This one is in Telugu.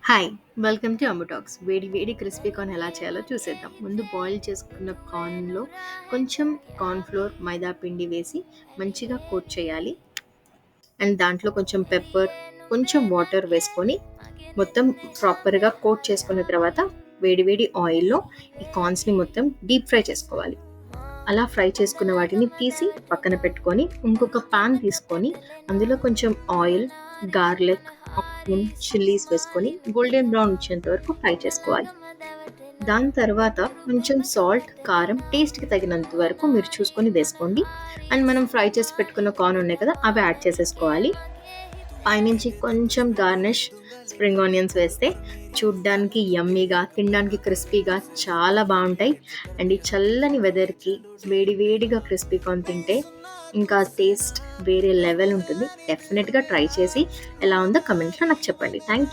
Hi! Welcome to Ammu talks. వేడి వేడి క్రిస్పీ కార్న్ ఎలా చేయాలో చూసేద్దాం. ముందు బాయిల్ చేసుకున్న కార్న్‌లో కొంచెం కార్న్ ఫ్లోర్, మైదా పిండి వేసి మంచిగా కోట్ చేయాలి. అండ్ దాంట్లో కొంచెం పెప్పర్, కొంచెం వాటర్ వేసుకొని మొత్తం ప్రాపర్‌గా కోట్ చేసుకున్న తర్వాత వేడి వేడి ఆయిల్‌లో ఈ కార్న్స్‌ని మొత్తం డీప్ ఫ్రై చేసుకోవాలి. అలా ఫ్రై చేసుకున్న వాటిని తీసి పక్కన పెట్టుకొని, ఇంకొక పాన్ తీసుకొని అందులో కొంచెం ఆయిల్, గార్లిక్, ఆనియన్, చిల్లీస్ వేసుకొని గోల్డెన్ బ్రౌన్ వచ్చేంత వరకు ఫ్రై చేసుకోవాలి. దాని తర్వాత కొంచెం సాల్ట్, కారం టేస్ట్‌కి తగినంత వరకు మీరు చూసుకొని వేసుకోండి. అండ్ మనం ఫ్రై చేసి పెట్టుకున్న కార్న్ ఉన్నాయి కదా! అవి యాడ్ చేసేసుకోవాలి. పైనుంచి కొంచెం గార్నిష్ స్ప్రింగ్ ఆనియన్స్ వేస్తే చూడ్డానికి యమ్మీగా, తినడానికి క్రిస్పీగా చాలా బావుంటాయి. అండ్ ఈ చల్లని వెదర్‌కి వేడి వేడిగా క్రిస్పీ కార్న్ తింటే ఇంకా టేస్ట్ వేరే లెవెల్ ఉంటుంది. డెఫినిట్‌గా ట్రై చేసి ఎలా ఉందో కామెంట్‌లో నాకు చెప్పండి. థాంక్